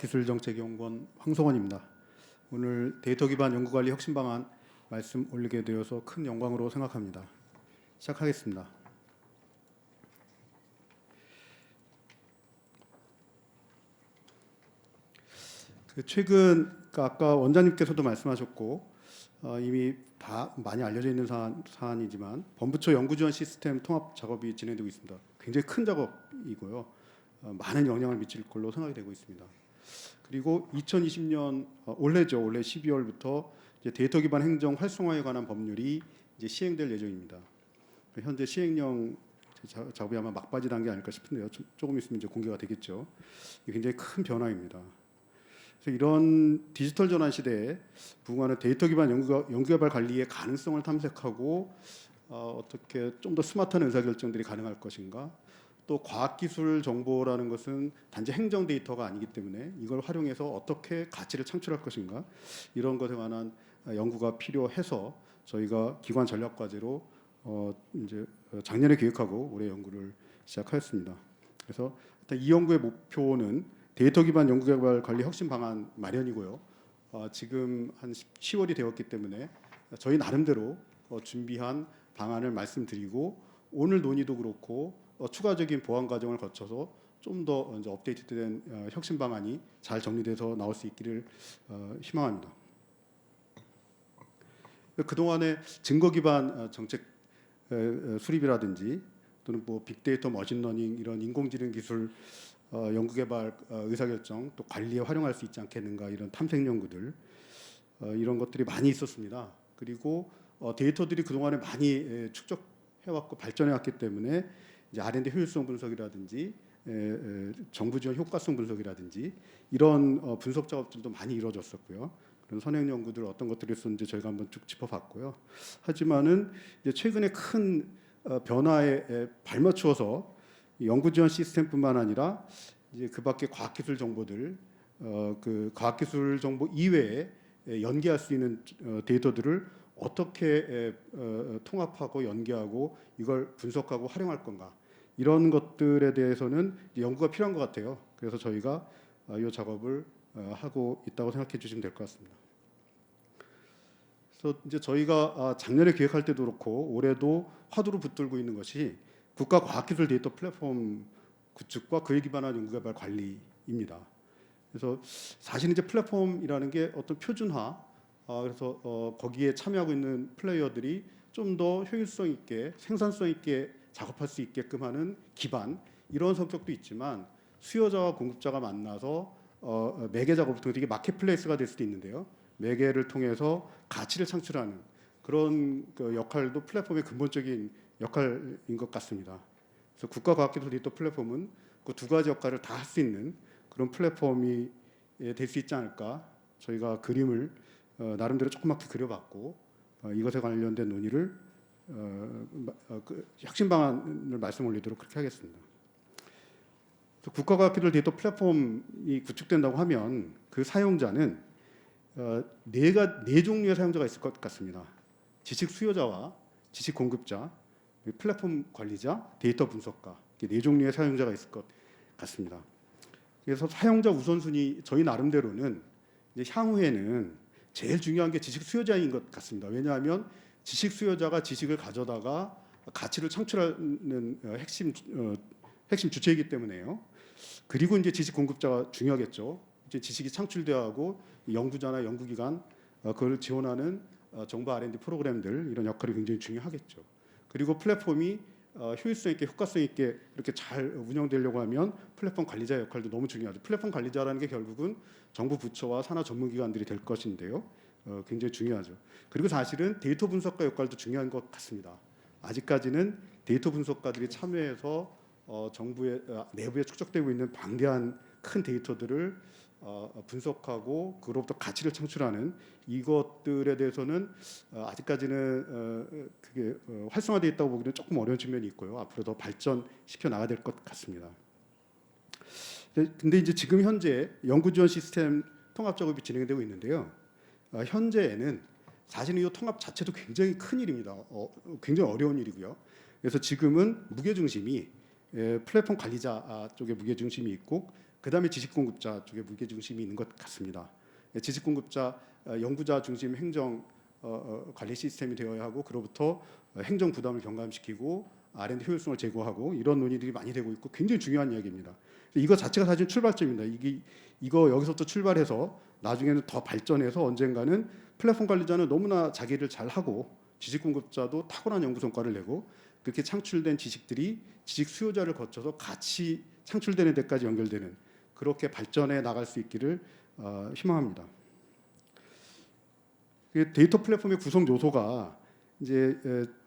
과학기술정책연구원 황성원입니다. 오늘 데이터 기반 연구관리 혁신 방안 말씀 올리게 되어서 큰 영광으로 생각합니다. 시작하겠습니다. 최근 아까 원장님께서도 말씀하셨고 이미 다 많이 알려져 있는 사안이지만 범부처 연구지원 시스템 통합 작업이 진행되고 있습니다. 굉장히 큰 작업이고요. 많은 영향을 미칠 걸로 생각이 되고 있습니다. 그리고 2020년 올해 12월부터 이제 데이터 기반 행정 활성화에 관한 법률이 이제 시행될 예정입니다. 현재 시행령 작업이 아마 막바지 단계 아닐까 싶은데요. 조금 있으면 이제 공개가 되겠죠. 굉장히 큰 변화입니다. 그래서 이런 디지털 전환 시대에 부응하는 데이터 기반 연구개발 관리의 가능성을 탐색하고 어떻게 좀 더 스마트한 의사결정들이 가능할 것인가, 또 과학기술 정보라는 것은 단지 행정 데이터가 아니기 때문에 이걸 활용해서 어떻게 가치를 창출할 것인가, 이런 것에 관한 연구가 필요해서 저희가 기관 전략 과제로 이제 작년에 기획하고 올해 연구를 시작하였습니다. 그래서 일단 이 연구의 목표는 데이터 기반 연구개발 관리 혁신 방안 마련이고요. 지금 한 10월이 되었기 때문에 저희 나름대로 준비한 방안을 말씀드리고, 오늘 논의도 그렇고 추가적인 보완 과정을 거쳐서 좀 더 업데이트된 혁신 방안이 잘 정리돼서 나올 수 있기를 희망합니다. 그동안의 증거 기반 정책 수립이라든지 또는 뭐 빅데이터, 머신러닝 이런 인공지능 기술 연구개발 의사결정 또 관리에 활용할 수 있지 않겠는가, 이런 탐색 연구들 이런 것들이 많이 있었습니다. 그리고 데이터들이 그동안에 많이 축적해왔고 발전해왔기 때문에 이제 R&D 효율성 분석이라든지 정부 지원 효과성 분석이라든지 이런 분석 작업들도 많이 이루어졌었고요. 그런 선행 연구들 어떤 것들이 있었는지 저희가 한번 쭉 짚어봤고요. 하지만은 이제 최근에 큰 변화에 발맞추어서 연구 지원 시스템뿐만 아니라 이제 그밖에 과학기술 정보들, 그 과학기술 정보 이외에 연계할 수 있는 데이터들을 어떻게 통합하고 연계하고 이걸 분석하고 활용할 건가, 이런 것들에 대해서는 연구가 필요한 것 같아요. 그래서 저희가 이 작업을 하고 있다고 생각해 주시면 될 것 같습니다. 그래서 이제 저희가 작년에 기획할 때도 그렇고 올해도 화두로 붙들고 있는 것이 국가 과학기술 데이터 플랫폼 구축과 그에 기반한 연구개발 관리입니다. 그래서 사실 이제 플랫폼이라는 게 어떤 표준화, 그래서 거기에 참여하고 있는 플레이어들이 좀 더 효율성 있게 생산성 있게 작업할 수 있게끔 하는 기반, 이런 성격도 있지만 수요자와 공급자가 만나서 매개 작업을 통해 되게 마켓플레이스가 될 수도 있는데요. 매개를 통해서 가치를 창출하는 그런 그 역할도 플랫폼의 근본적인 역할인 것 같습니다. 그래서 국가과학기술 데이터 플랫폼은 그 두 가지 역할을 다 할 수 있는 그런 플랫폼이 될 수 있지 않을까. 저희가 그림을 나름대로 조그맣게 그려봤고 이것에 관련된 논의를 그 혁신 방안을 말씀 올리도록 그렇게 하겠습니다. 국가과학기술 데이터 플랫폼이 구축된다고 하면 그 사용자는 네 종류의 사용자가 있을 것 같습니다. 지식 수요자와 지식 공급자, 플랫폼 관리자, 데이터 분석가, 네 종류의 사용자가 있을 것 같습니다. 그래서 사용자 우선순위 저희 나름대로는 이제 향후에는 제일 중요한 게 지식 수요자인 것 같습니다. 왜냐하면 지식 수요자가 지식을 가져다가 가치를 창출하는 핵심 주체이기 때문에요. 그리고 이제 지식 공급자가 중요하겠죠. 이제 지식이 창출되고 연구자나 연구기관 그걸 지원하는 정부 R&D 프로그램들, 이런 역할이 굉장히 중요하겠죠. 그리고 플랫폼이 효율성 있게 효과성 있게 이렇게 잘 운영되려고 하면 플랫폼 관리자의 역할도 너무 중요하죠. 플랫폼 관리자라는 게 결국은 정부 부처와 산하 전문기관들이 될 것인데요. 굉장히 중요하죠. 그리고 사실은 데이터 분석가 역할도 중요한 것 같습니다. 아직까지는 데이터 분석가들이 참여해서 정부의 내부에 축적되고 있는 방대한 큰 데이터들을 분석하고 그로부터 가치를 창출하는 이것들에 대해서는 아직까지는 그게 활성화되어 있다고 보기는 조금 어려운 측면이 있고요. 앞으로 더 발전시켜 나가야 될 것 같습니다. 근데 이제 지금 현재 연구 지원 시스템 통합 작업이 진행되고 있는데요. 현재에는 사실 이 통합 자체도 굉장히 큰 일입니다. 굉장히 어려운 일이고요. 그래서 지금은 무게 중심이 플랫폼 관리자 쪽에 무게 중심이 있고, 그다음에 지식 공급자 쪽에 무게 중심이 있는 것 같습니다. 지식 공급자 연구자 중심 행정 관리 시스템이 되어야 하고 그로부터 행정 부담을 경감시키고 R&D 효율성을 제고하고 이런 논의들이 많이 되고 있고 굉장히 중요한 이야기입니다. 이거 자체가 사실 출발점입니다. 이거 여기서부터 출발해서 나중에는 더 발전해서 언젠가는 플랫폼 관리자는 너무나 자기를 잘 하고 지식 공급자도 탁월한 연구 성과를 내고 그렇게 창출된 지식들이 지식 수요자를 거쳐서 같이 창출되는 데까지 연결되는 그렇게 발전해 나갈 수 있기를 희망합니다. 데이터 플랫폼의 구성 요소가 이제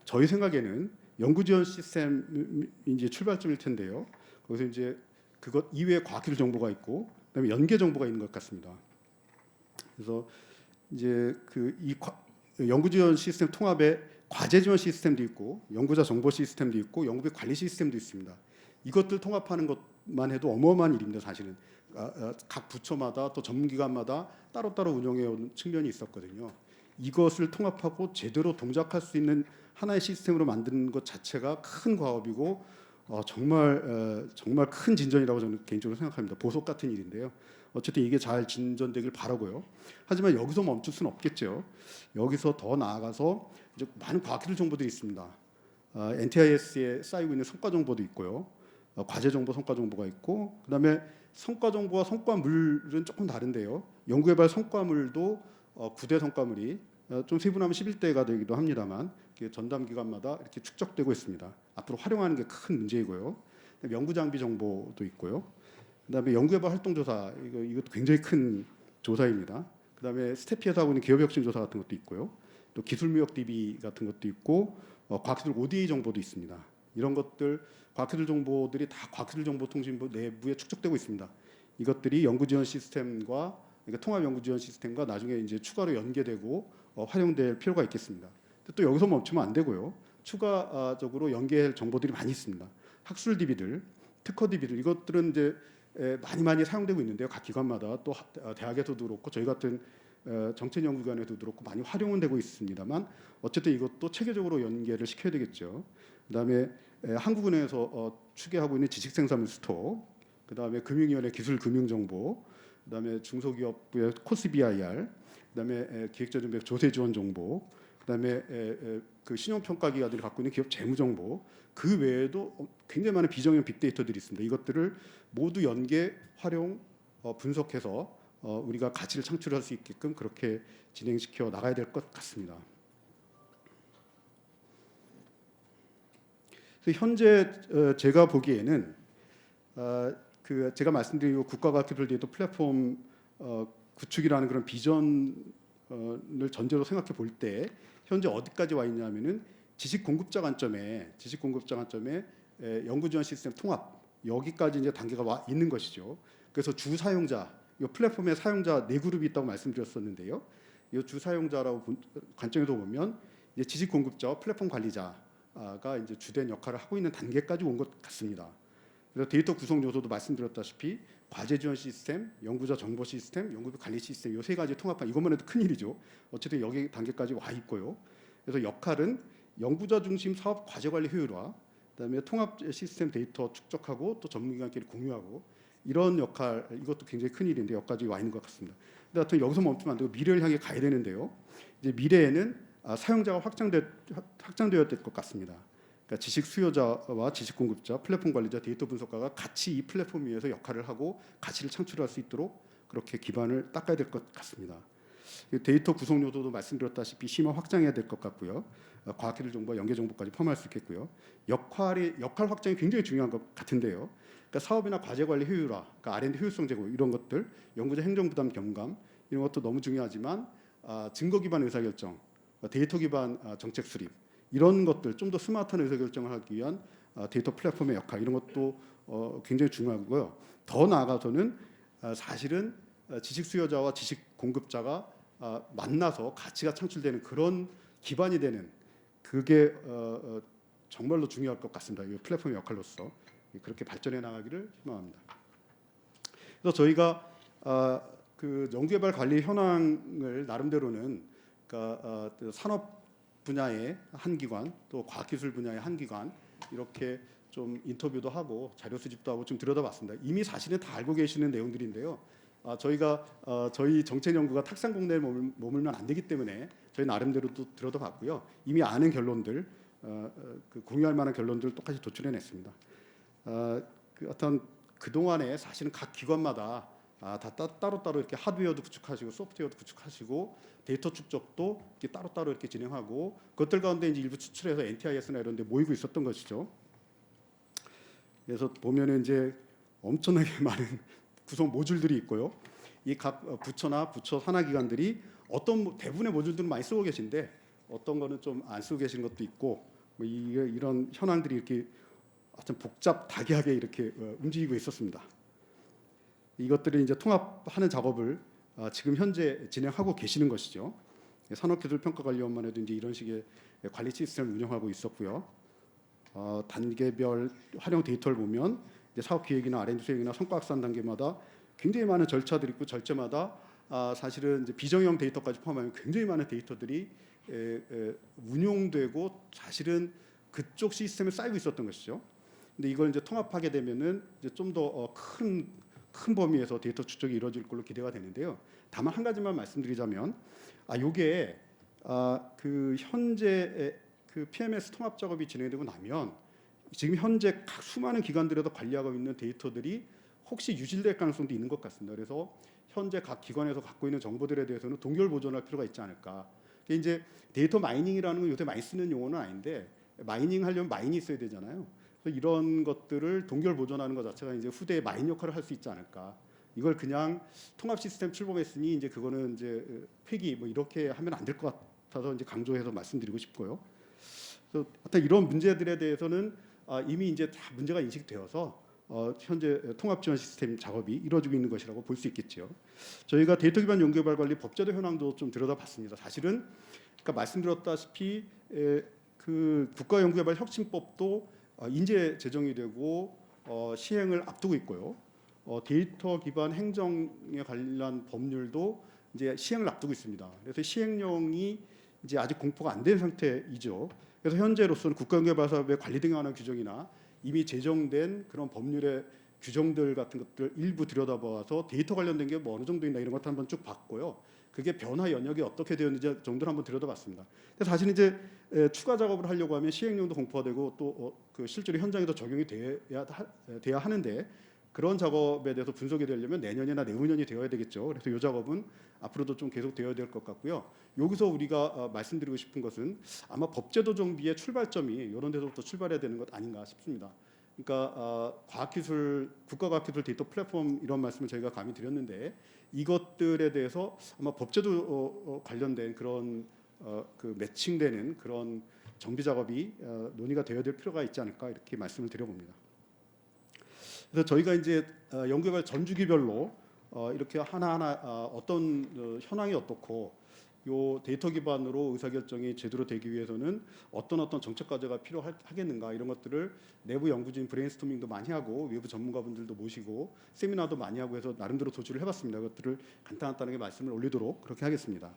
저희 생각에는 연구 지원 시스템이 이제 출발점일 텐데요. 거기서 이제 그것 이외에 과학기술 정보가 있고 그다음에 연계 정보가 있는 것 같습니다. 그래서 이제 이 연구 지원 시스템 통합에 과제 지원 시스템도 있고 연구자 정보 시스템도 있고 연구비 관리 시스템도 있습니다. 이것들 통합하는 것만 해도 어마어마한 일입니다. 사실은 각 부처마다 또 전문기관마다 따로따로 운영해 온 측면이 있었거든요. 이것을 통합하고 제대로 동작할 수 있는 하나의 시스템으로 만드는 것 자체가 큰 과업이고 정말 큰 진전이라고 저는 개인적으로 생각합니다. 보석 같은 일인데요. 어쨌든 이게 잘 진전되길 바라고요. 하지만 여기서 멈출 수는 없겠죠. 여기서 더 나아가서 이제 많은 과학기술 정보들이 있습니다. NTIS에 쌓이고 있는 성과 정보도 있고요. 과제 정보, 성과 정보가 있고 그다음에 성과 정보와 성과물은 조금 다른데요. 연구개발 성과물도 9대 성과물이 좀 세분하면 11대가 되기도 합니다만 전담 기관마다 이렇게 축적되고 있습니다. 앞으로 활용하는 게 큰 문제이고요. 연구 장비 정보도 있고요. 그다음에 연구개발 활동조사 이것도 굉장히 큰 조사입니다. 그다음에 스태피에서 하고 있는 기업혁신 조사 같은 것도 있고요. 또 기술무역 DB 같은 것도 있고 과학기술 ODA 정보도 있습니다. 이런 것들 과학기술 정보들이 다 과학기술 정보통신부 내부에 축적되고 있습니다. 이것들이 연구지원 시스템과 그러니까 통합 연구지원 시스템과 나중에 이제 추가로 연계되고 활용될 필요가 있겠습니다. 또 여기서 멈추면 안 되고요. 추가적으로 연계할 정보들이 많이 있습니다. 학술 DB들, 특허 DB들 이것들은 이제 많이 사용되고 있는데요. 각 기관마다 또 대학에서도 그렇고 저희 같은 정책 연구기관에도 그렇고 많이 활용은 되고 있습니다만 어쨌든 이것도 체계적으로 연계를 시켜야 되겠죠. 그다음에 한국은행에서 추계하고 있는 지식생산물 스토어, 그다음에 금융위원회 기술금융정보, 그다음에 중소기업부의 코스 BIR, 그다음에 기획자정책 조세지원 정보, 그다음에 그 신용평가기관들이 갖고 있는 기업 재무정보, 그 외에도 굉장히 많은 비정형 빅데이터들이 있습니다. 이것들을 모두 연계, 활용, 분석해서 우리가 가치를 창출할 수 있게끔 그렇게 진행시켜 나가야 될 것 같습니다. 그래서 현재 제가 보기에는 제가 말씀드린 국가과학기술 데이터 플랫폼 구축이라는 그런 비전을 전제로 생각해 볼 때 현재 어디까지 와 있냐면은 지식 공급자 관점에 연구 지원 시스템 통합 여기까지 이제 단계가 와 있는 것이죠. 그래서 주 사용자, 이 플랫폼의 사용자 네 그룹이 있다고 말씀드렸었는데요. 이 주 사용자라고 관점에서 보면 이제 지식 공급자와 플랫폼 관리자가 이제 주된 역할을 하고 있는 단계까지 온 것 같습니다. 그래서 데이터 구성 요소도 말씀드렸다시피 과제 지원 시스템, 연구자 정보 시스템, 연구비 관리 시스템 이 세 가지 통합한 이것만 해도 큰 일이죠. 어쨌든 여기 단계까지 와 있고요. 그래서 역할은 연구자 중심 사업 과제 관리 효율화, 그다음에 통합 시스템 데이터 축적하고 또 전문기관끼리 공유하고 이런 역할 이것도 굉장히 큰 일인데 여기까지 와 있는 것 같습니다. 근데 하여튼 여기서 멈추면 안 되고 미래를 향해 가야 되는데요. 이제 미래에는 사용자가 확장되어야 될 것 같습니다. 그러니까 지식 수요자와 지식 공급자, 플랫폼 관리자, 데이터 분석가가 같이 이 플랫폼 위에서 역할을 하고 가치를 창출할 수 있도록 그렇게 기반을 닦아야 될 것 같습니다. 데이터 구성 요소도 말씀드렸다시피 심화 확장해야 될 것 같고요. 과학기술 정보와 연계 정보까지 포함할 수 있겠고요. 역할 확장이 굉장히 중요한 것 같은데요. 그러니까 사업이나 과제 관리 효율화, 그러니까 R&D 효율성 제고 이런 것들, 연구자 행정 부담 경감 이런 것도 너무 중요하지만 증거 기반 의사결정, 데이터 기반 정책 수립 이런 것들 좀 더 스마트한 의사결정을 하기 위한 데이터 플랫폼의 역할 이런 것도 굉장히 중요하고요. 더 나아가서는 사실은 지식 수요자와 지식 공급자가 만나서 가치가 창출되는 그런 기반이 되는 그게 정말로 중요할 것 같습니다. 이 플랫폼의 역할로서 그렇게 발전해 나가기를 희망합니다. 그래서 저희가 그 연구개발 관리 현황을 나름대로는 그러니까 산업 분야의 한 기관, 또 과학기술 분야의 한 기관 이렇게 좀 인터뷰도 하고 자료 수집도 하고 좀 들여다봤습니다. 이미 사실은 다 알고 계시는 내용들인데요. 저희가 저희 정책 연구가 탁상 공내에 머물면 안 되기 때문에 저희 나름대로 또 들여다봤고요. 이미 아는 결론들, 그 공유할 만한 결론들 똑같이 도출해냈습니다. 그 어떤 그 동안에 사실은 각 기관마다 다 따로따로 이렇게 하드웨어도 구축하시고 소프트웨어도 구축하시고 데이터 축적도 이렇게 따로따로 이렇게 진행하고 그것들 가운데 이제 일부 추출해서 NTIS나 이런 데 모이고 있었던 것이죠. 그래서 보면은 이제 엄청나게 많은 구성 모듈들이 있고요. 이 각 부처나 부처 산하 기관들이 어떤 대부분의 모듈들은 많이 쓰고 계신데 어떤 거는 좀 안 쓰고 계신 것도 있고 뭐 이런 현황들이 이렇게 아주 복잡하게 이렇게 움직이고 있었습니다. 이것들을 이제 통합하는 작업을 지금 현재 진행하고 계시는 것이죠. 산업기술평가관리원만 해도 이제 이런 식의 관리 시스템을 운영하고 있었고요. 단계별 활용 데이터를 보면 이제 사업 기획이나 R&D 수행이나 성과 확산 단계마다 굉장히 많은 절차들이 있고 절차마다 사실은 이제 비정형 데이터까지 포함하면 굉장히 많은 데이터들이 운용되고 사실은 그쪽 시스템에 쌓이고 있었던 것이죠. 근데 이걸 이제 통합하게 되면은 이제 좀 더 큰 범위에서 데이터 축적이 이루어질 걸로 기대가 되는데요. 다만 한 가지만 말씀드리자면, 요게 그 현재 그 PMS 통합 작업이 진행되고 나면 지금 현재 각 수많은 기관들에서 관리하고 있는 데이터들이 혹시 유실될 가능성도 있는 것 같습니다. 그래서 현재 각 기관에서 갖고 있는 정보들에 대해서는 동결 보존할 필요가 있지 않을까. 이제 데이터 마이닝이라는 건 요새 많이 쓰는 용어는 아닌데 마이닝 하려면 마인이 있어야 되잖아요. 그래서 이런 것들을 동결 보존하는 것 자체가 이제 후대에 마인 역할을 할 수 있지 않을까. 이걸 그냥 통합 시스템 출범했으니 이제 그거는 이제 폐기 뭐 이렇게 하면 안 될 것 같아서 이제 강조해서 말씀드리고 싶고요. 그래서 하여튼 이런 문제들에 대해서는 이미 이제 다 문제가 인식되어서 현재 통합 지원 시스템 작업이 이루어지고 있는 것이라고 볼 수 있겠죠. 저희가 데이터 기반 연구개발 관리 법제도 현황도 좀 들여다봤습니다. 사실은 그러니까 말씀드렸다시피 그 국가연구개발 혁신법도 인제 제정이 되고 시행을 앞두고 있고요. 데이터 기반 행정에 관련 법률도 이제 시행을 앞두고 있습니다. 그래서 시행령이 이제 아직 공포가 안 된 상태이죠. 그래서 현재로서는 국가연구개발사업의 관리 등에 관한 규정이나 이미 제정된 그런 법률의 규정들 같은 것들 일부 들여다봐서 데이터 관련된 게 뭐 어느 정도 있나 이런 것도 한번 쭉 봤고요. 그게 변화 영역이 어떻게 되었는지 정도를 한번 들여다봤습니다. 근데 사실 이제 추가 작업을 하려고 하면 시행령도 공포가 되고 또 그 실제로 현장에도 적용이 돼야 하는데 그런 작업에 대해서 분석이 되려면 내년이나 내후년이 되어야 되겠죠. 그래서 이 작업은 앞으로도 좀 계속 되어야 될 것 같고요. 여기서 우리가 말씀드리고 싶은 것은 아마 법제도 정비의 출발점이 이런 데서부터 출발해야 되는 것 아닌가 싶습니다. 그러니까 과학기술, 국가과학기술 데이터 플랫폼 이런 말씀을 저희가 감히 드렸는데 이것들에 대해서 아마 법제도 관련된 그런 그 매칭되는 그런 정비 작업이 논의가 되어야 될 필요가 있지 않을까 이렇게 말씀을 드려봅니다. 그래서 저희가 이제 연구개발 전주기별로 이렇게 하나하나 어떤 현황이 어떻고 요 데이터 기반으로 의사결정이 제대로 되기 위해서는 어떤 정책 과제가 필요하겠는가 이런 것들을 내부 연구진 브레인스토밍도 많이 하고 외부 전문가분들도 모시고 세미나도 많이 하고 해서 나름대로 도출을 해봤습니다. 그것들을 간단하게 말씀을 올리도록 그렇게 하겠습니다.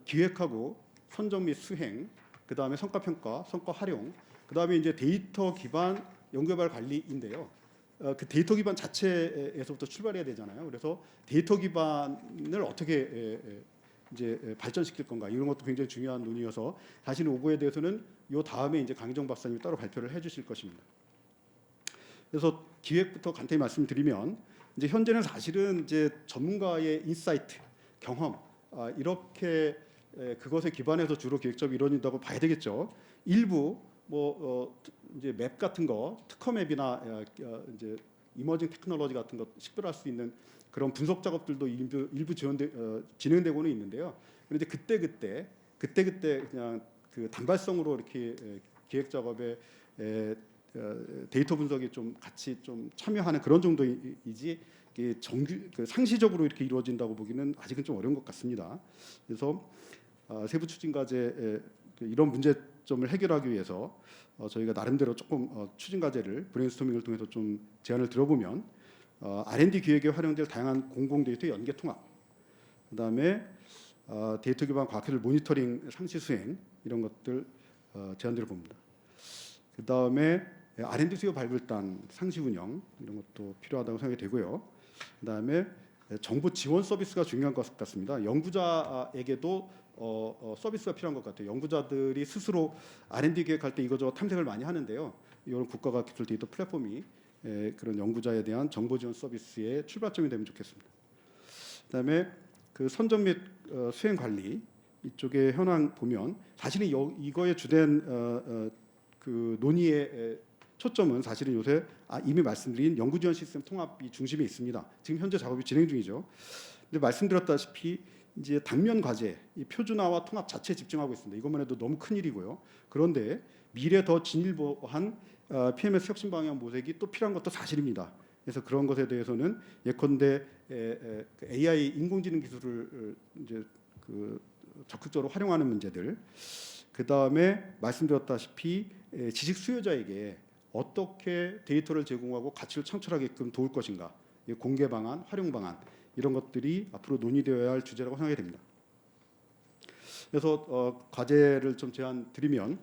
기획하고 선정 및 수행, 그 다음에 성과평가, 성과 활용, 그 다음에 이제 데이터 기반 연구개발 관리인데요. 그 데이터 기반 자체에서부터 출발해야 되잖아요. 그래서 데이터 기반을 어떻게 이제 발전시킬 건가 이런 것도 굉장히 중요한 논의여서 사실 요거에 대해서는 요 다음에 이제 강희정 박사님이 따로 발표를 해주실 것입니다. 그래서 기획부터 간단히 말씀드리면 이제 현재는 사실은 이제 전문가의 인사이트, 경험 이렇게 그것에 기반해서 주로 기획 작업이 이루어진다고 봐야 되겠죠. 일부 이제 맵 같은 거, 특허 맵이나 이제 이머징 테크놀로지 같은 것 식별할 수 있는 그런 분석 작업들도 일부 진행되고는 있는데요. 그런데 그때 그냥 그 단발성으로 이렇게 기획 작업에 데이터 분석이 좀 같이 좀 참여하는 그런 정도이지 그 상시적으로 이렇게 이루어진다고 보기는 아직은 좀 어려운 것 같습니다. 그래서 세부 추진 과제 이런 문제점을 해결하기 위해서 저희가 나름대로 조금 추진 과제를 브레인스토밍을 통해서 좀 제안을 들어보면 R&D 기획에 활용될 다양한 공공 데이터 연계 통합, 그다음에 데이터 기반 과학기술 모니터링 상시 수행 이런 것들 제안들을 봅니다. 그다음에 R&D 수요 발굴단 상시 운영 이런 것도 필요하다고 생각이 되고요. 그다음에 정보 지원 서비스가 중요한 것 같습니다. 연구자에게도 서비스가 필요한 것 같아요. 연구자들이 스스로 R&D 계획할 때 이거저거 탐색을 많이 하는데요. 이런 국가가 기술 데이터 플랫폼이 그런 연구자에 대한 정보 지원 서비스의 출발점이 되면 좋겠습니다. 그다음에 그 선정 및 수행 관리 이쪽의 현황 보면 사실은 이거의 주된 그 논의의 초점은 사실은 요새 이미 말씀드린 연구 지원 시스템 통합이 중심에 있습니다. 지금 현재 작업이 진행 중이죠. 근데 말씀드렸다시피 이제 당면 과제, 이 표준화와 통합 자체에 집중하고 있습니다. 이것만 해도 너무 큰 일이고요. 그런데 미래 더 진일보한 PMS 혁신 방향 모색이 또 필요한 것도 사실입니다. 그래서 그런 것에 대해서는 예컨대 AI 인공지능 기술을 이제 그 적극적으로 활용하는 문제들, 그 다음에 말씀드렸다시피 지식 수요자에게 어떻게 데이터를 제공하고 가치를 창출하게끔 도울 것인가, 공개 방안, 활용 방안 이런 것들이 앞으로 논의되어야 할 주제라고 생각이 됩니다. 그래서 과제를 좀 제안 드리면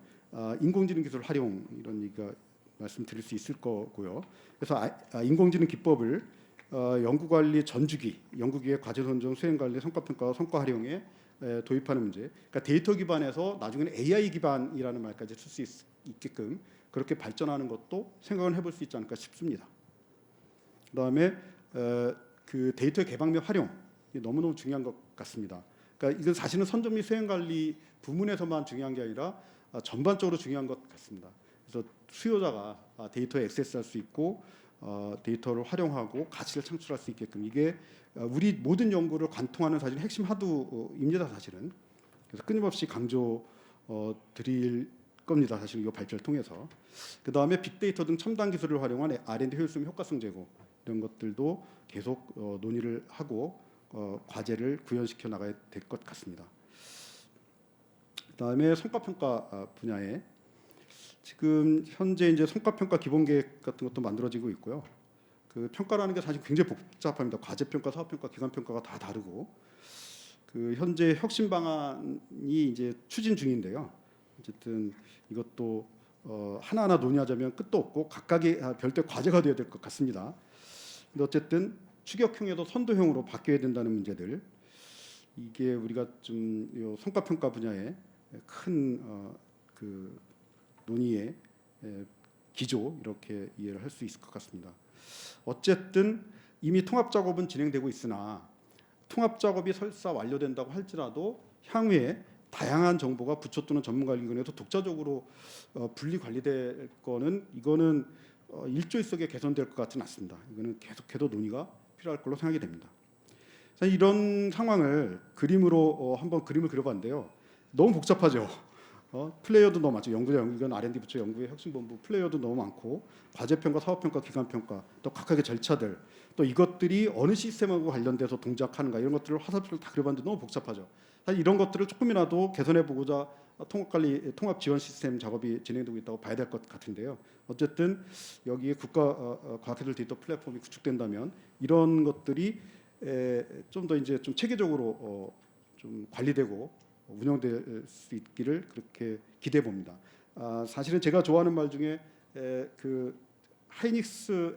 인공지능 기술 활용 이런 얘기가 말씀드릴 수 있을 거고요. 그래서 인공지능 기법을 연구관리 전주기, 연구기획 과제 선정, 수행관리, 성과평가, 성과 활용에 도입하는 문제. 그러니까 데이터 기반에서 나중에는 AI 기반이라는 말까지 쓸 수 있게끔 그렇게 발전하는 것도 생각을 해볼 수 있지 않을까 싶습니다. 그다음에 그 데이터의 개방 및 활용 너무너무 중요한 것 같습니다. 그러니까 이건 사실은 선정 및 수행 관리 부문에서만 중요한 게 아니라 전반적으로 중요한 것 같습니다. 그래서 수요자가 데이터에 액세스할 수 있고 데이터를 활용하고 가치를 창출할 수 있게끔 이게 우리 모든 연구를 관통하는 사실 핵심 하두입니다. 사실은 그래서 끊임없이 강조 드릴 겁니다. 사실 이 발표를 통해서 그 다음에 빅데이터 등 첨단 기술을 활용한 R&D 효율성, 효과성 제고 이런 것들도 계속 논의를 하고 과제를 구현시켜 나가야 될 것 같습니다. 그 다음에 성과평가 분야에 지금 현재 이제 성과평가 기본계획 같은 것도 만들어지고 있고요. 그 평가라는 게 사실 굉장히 복잡합니다. 과제평가, 사업평가, 기간평가가 다 다르고 그 현재 혁신 방안이 이제 추진 중인데요. 어쨌든 이것도 하나하나 논의하자면 끝도 없고 각각의 별도의 과제가 되어야 될 것 같습니다. 근데 어쨌든 추격형에도 선도형으로 바뀌어야 된다는 문제들 이게 우리가 좀 성과평가 분야에 큰 그 논의의 기조 이렇게 이해를 할 수 있을 것 같습니다. 어쨌든 이미 통합 작업은 진행되고 있으나 통합 작업이 설사 완료된다고 할지라도 향후에 다양한 정보가 부처 또는 전문가기관에서 독자적으로 분리 관리될 거는 이거는 일조일석에 개선될 것 같지는 않습니다. 이거는 계속해서 논의가 필요할 걸로 생각이 됩니다. 이런 상황을 그림으로 한번 그림을 그려봤는데요. 너무 복잡하죠. 플레이어도 너무 많죠. 연구자, 연구기관, R&D 부처, 연구의 혁신본부 플레이어도 너무 많고 과제평가, 사업평가, 기간평가 또 각각의 절차들 또 이것들이 어느 시스템하고 관련돼서 동작하는가 이런 것들을 화살표를 다 그려봤는데 너무 복잡하죠. 사실 이런 것들을 조금이라도 개선해보고자 통합관리, 통합 지원 시스템 작업이 진행되고 있다고 봐야 될 것 같은데요. 어쨌든 여기에 국가 과학기술 데이터 플랫폼이 구축된다면 이런 것들이 좀 더 이제 좀 체계적으로 좀 관리되고 운영될 수 있기를 그렇게 기대해 봅니다. 사실은 제가 좋아하는 말 중에 그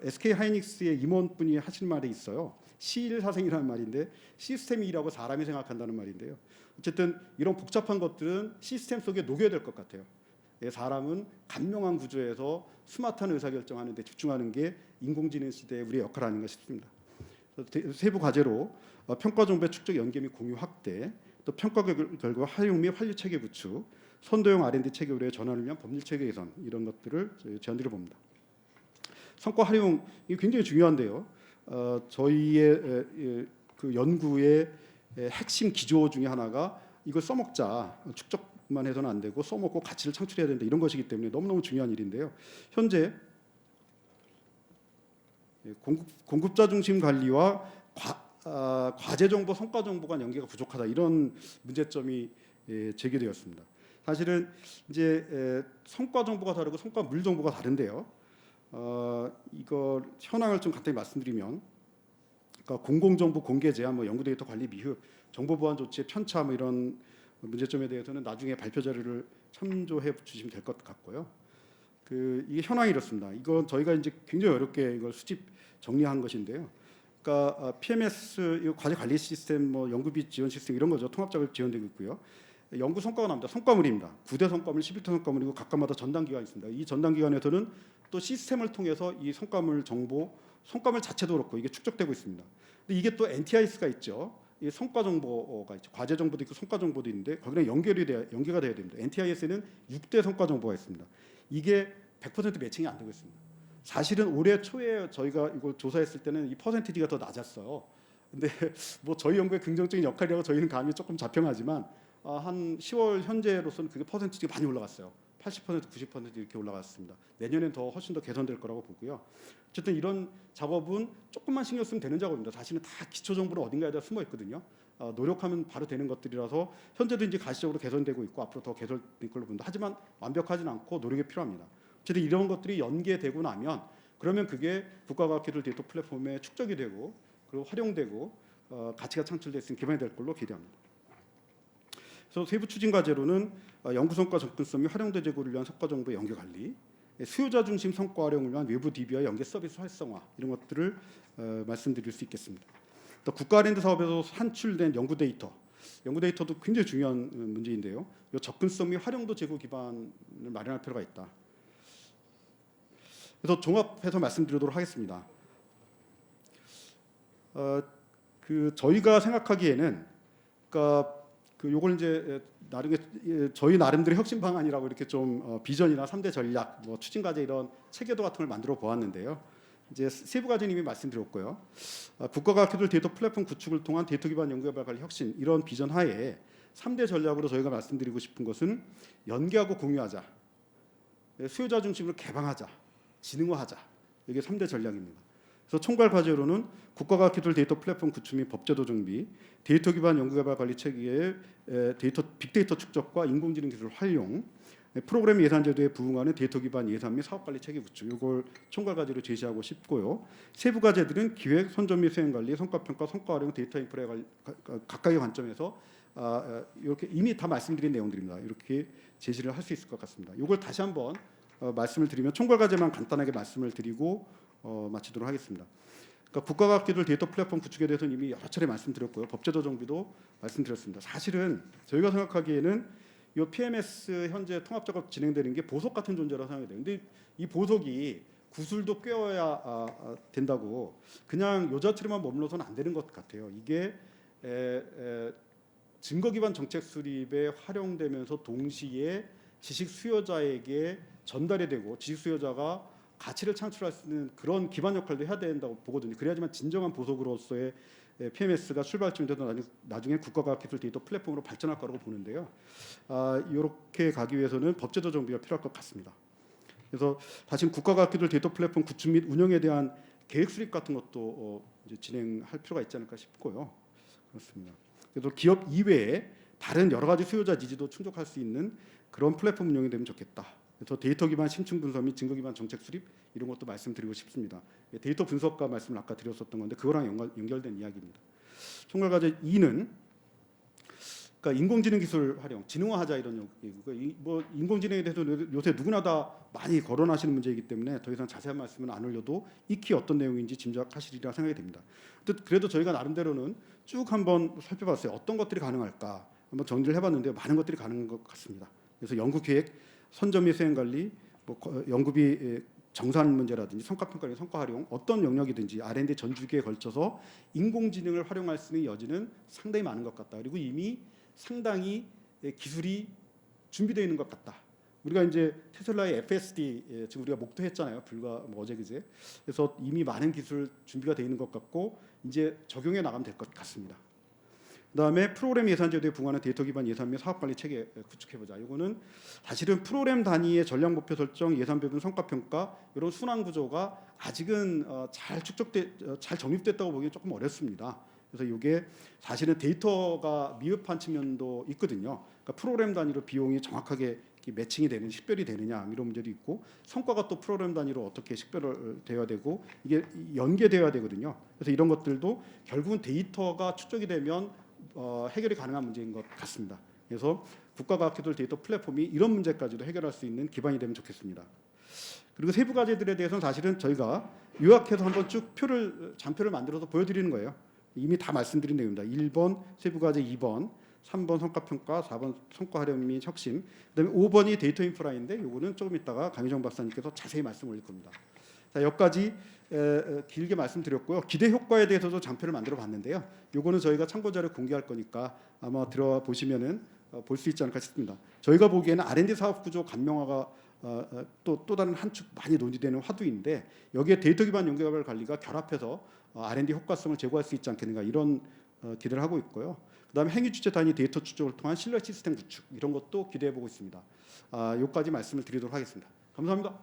SK 하이닉스의 임원분이 하신 말이 있어요. 시일사생이라는 말인데 시스템이 일하고 사람이 생각한다는 말인데요. 어쨌든 이런 복잡한 것들은 시스템 속에 녹여야 될 것 같아요. 사람은 간명한 구조에서 스마트한 의사결정하는 데 집중하는 게 인공지능 시대의 우리의 역할 아닌가 싶습니다. 세부 과제로 평가 정보의 축적 연계 및 공유 확대, 또 평가 결과 활용 및 환류 체계 구축, 선도형 R&D 체계로 전환을 위한 법률 체계 개선 이런 것들을 제안드려 봅니다. 성과 활용 이 굉장히 중요한데요. 저희의 그 연구의 핵심 기조 중에 하나가 이걸 써먹자 축적만 해서는 안 되고 써먹고 가치를 창출해야 된다 이런 것이기 때문에 너무너무 중요한 일인데요. 현재 공급자 중심 관리와 과제 정보, 성과 정보 간 연계가 부족하다 이런 문제점이 제기되었습니다. 사실은 이제 성과 정보가 다르고 성과물 정보가 다른데요. 이거 현황을 좀 간단히 말씀드리면, 그러니까 공공정보 공개 제한, 뭐 연구 데이터 관리 미흡, 정보 보안 조치의 편차 뭐 이런 문제점에 대해서는 나중에 발표 자료를 참조해 주시면 될 것 같고요. 이게 현황이 이렇습니다. 이건 저희가 이제 굉장히 어렵게 이걸 수집 정리한 것인데요. 그러니까 PMS 이거 과제 관리 시스템, 뭐 연구비 지원 시스템 이런 거죠. 통합작업 지원되고 있고요. 연구 성과가 나옵니다. 성과물입니다. 9대 성과물, 11대 성과물이고 각각마다 전담 기관이 있습니다. 이 전담 기관에서는 또 시스템을 통해서 이 성과물 정보, 성과물 자체도 그렇고 이게 축적되고 있습니다. 근데 이게 또 NTIS가 있죠. 이 성과 정보가 있죠. 과제 정보도 있고 성과 정보도 있는데 거기랑 연계가 돼야 됩니다. NTIS에는 6대 성과 정보가 있습니다. 이게 100% 매칭이 안 되고 있습니다. 사실은 올해 초에 저희가 이걸 조사했을 때는 이 퍼센티지가 더 낮았어요. 근데 뭐 저희 연구의 긍정적인 역할이라고 저희는 감이 조금 자평하지만 한 10월 현재로서는 그게 퍼센티지가 많이 올라갔어요. 80%, 90% 이렇게 올라갔습니다. 내년엔 더 훨씬 더 개선될 거라고 보고요. 어쨌든 이런 작업은 조금만 신경 쓰면 되는 작업입니다. 사실은 다 기초 정보는 어딘가에다 숨어 있거든요. 노력하면 바로 되는 것들이라서 현재도 이제 가시적으로 개선되고 있고 앞으로 더 개선될 걸로 본다. 하지만 완벽하지는 않고 노력이 필요합니다. 어쨌든 이런 것들이 연계되고 나면 그러면 그게 국가과학기술 데이터 플랫폼에 축적이 되고 그리고 활용되고 가치가 창출될 수 있는 기반이 될 걸로 기대합니다. 그래서 세부 추진 과제로는 연구 성과 접근성 및 활용도 제고를 위한 성과 정보 연계 관리, 수요자 중심 성과 활용을 위한 외부 DB와 연계 서비스 활성화 이런 것들을 말씀드릴 수 있겠습니다. 또 국가 R&D 사업에서 산출된 연구 데이터도 굉장히 중요한 문제인데요. 이 접근성 및 활용도 제고 기반을 마련할 필요가 있다. 그래서 종합해서 말씀드리도록 하겠습니다. 저희가 생각하기에는, 그러니까 요걸 이제 나중에 저희 나름대로 혁신 방안이라고 이렇게 좀 비전이나 3대 전략, 뭐 추진 과제 이런 체계도 같은 걸 만들어 보았는데요. 이제 세부 과제는 이미 말씀드렸고요. 국가과학기술 데이터 플랫폼 구축을 통한 데이터 기반 연구개발 관리 혁신 이런 비전 하에 3대 전략으로 저희가 말씀드리고 싶은 것은 연계하고 공유하자, 수요자 중심으로 개방하자, 지능화하자. 이게 3대 전략입니다. 그래서 총괄 과제로는 국가과학기술 데이터 플랫폼 구축 및 법제도 정비, 데이터 기반 연구개발 관리 체계의 빅데이터 축적과 인공지능 기술 활용, 프로그램 예산 제도에 부응하는 데이터 기반 예산 및 사업 관리 체계 구축, 이걸 총괄 과제로 제시하고 싶고요. 세부 과제들은 기획, 선점 및 수행 관리, 성과 평가, 성과 활용, 데이터 인프라의 각각의 관점에서 이렇게 이미 다 말씀드린 내용들입니다. 이렇게 제시를 할 수 있을 것 같습니다. 이걸 다시 한번 말씀을 드리면 총괄 과제만 간단하게 말씀을 드리고 마치도록 하겠습니다. 그러니까 국가과학기술 데이터 플랫폼 구축에 대해서는 이미 여러 차례 말씀드렸고요. 법제도 정비도 말씀드렸습니다. 사실은 저희가 생각하기에는 이 PMS 현재 통합 작업 진행되는 게 보석 같은 존재라고 생각이 돼요. 근데 이 보석이 구슬도 꿰어야 된다고 그냥 요 자체로만 머물러서는 안 되는 것 같아요. 이게 증거 기반 정책 수립에 활용되면서 동시에 지식 수요자에게 전달이 되고 지식 수요자가 가치를 창출할 수 있는 그런 기반 역할도 해야 된다고 보거든요. 그래야지만 진정한 보석으로서의 PMS가 출발점이 돼서 나중에 국가과학기술 데이터 플랫폼으로 발전할 거라고 보는데요. 이렇게 가기 위해서는 법제도 정비가 필요할 것 같습니다. 그래서 다시 국가과학기술 데이터 플랫폼 구축 및 운영에 대한 계획 수립 같은 것도 이제 진행할 필요가 있지 않을까 싶고요. 그렇습니다. 그래서 기업 이외에 다른 여러 가지 수요자 니즈도 충족할 수 있는 그런 플랫폼 운영이 되면 좋겠다. 그래서 데이터 기반 심층 분석 및 증거 기반 정책 수립 이런 것도 말씀드리고 싶습니다. 데이터 분석과 말씀을 아까 드렸었던 건데 그거랑 연결된 이야기입니다. 총괄 과제 2는 그러니까 인공지능 기술 활용, 지능화하자 이런 얘기고, 뭐 인공지능에 대해서 요새 누구나 다 많이 거론하시는 문제이기 때문에 더 이상 자세한 말씀은 안 올려도 익히 어떤 내용인지 짐작하시리라 생각이 됩니다. 그래도 저희가 나름대로는 쭉 한번 살펴봤어요. 어떤 것들이 가능할까 한번 정리를 해봤는데요. 많은 것들이 가능한 것 같습니다. 그래서 연구 계획, 선점 및 수행 관리, 뭐 연구비 정산 문제라든지 성과 평가, 성과 활용 어떤 영역이든지 R&D 전 주기에 걸쳐서 인공지능을 활용할 수 있는 여지는 상당히 많은 것 같다. 그리고 이미 상당히 기술이 준비되어 있는 것 같다. 우리가 이제 테슬라의 FSD 지금 우리가 목도했잖아요. 불과 어제 그제. 그래서 이미 많은 기술 준비가 되어 있는 것 같고 이제 적용해 나가면 될 것 같습니다. 그다음에 프로그램 예산 제도에 부응하는 데이터 기반 예산 및 사업 관리 체계 구축해보자. 이거는 사실은 프로그램 단위의 전략 목표 설정, 예산 배분, 성과 평가 이런 순환 구조가 아직은 잘 정립됐다고 보기 조금 어렵습니다. 그래서 이게 사실은 데이터가 미흡한 측면도 있거든요. 그러니까 프로그램 단위로 비용이 정확하게 매칭이 되는 식별이 되느냐 이런 문제도 있고 성과가 또 프로그램 단위로 어떻게 식별되어야 되고 이게 연계되어야 되거든요. 그래서 이런 것들도 결국은 데이터가 축적이 되면 해결이 가능한 문제인 것 같습니다. 그래서 국가과학기술 데이터 플랫폼이 이런 문제까지도 해결할 수 있는 기반이 되면 좋겠습니다. 그리고 세부 과제들에 대해서는 사실은 저희가 요약해서 한번 쭉 장표를 만들어서 보여드리는 거예요. 이미 다 말씀드린 내용입니다. 1번 세부 과제 2번, 3번 성과평가, 4번 성과 활용 및 혁신, 그다음에 5번이 데이터 인프라인데 요거는 조금 있다가 강유정 박사님께서 자세히 말씀 올릴 겁니다. 자, 여기까지 길게 말씀드렸고요. 기대 효과에 대해서도 장표를 만들어 봤는데요. 요거는 저희가 참고 자료 공개할 거니까 아마 들어와 보시면은 볼 수 있지 않을까 싶습니다. 저희가 보기에는 R&D 사업 구조 간명화가 또 다른 한 축 많이 논의되는 화두인데 여기에 데이터 기반 연결 관리가 결합해서 R&D 효과성을 제고할 수 있지 않겠는가 이런 기대를 하고 있고요. 그다음에 행위 주체 단위 데이터 추적을 통한 신뢰 시스템 구축 이런 것도 기대해 보고 있습니다. 여기까지 말씀을 드리도록 하겠습니다. 감사합니다.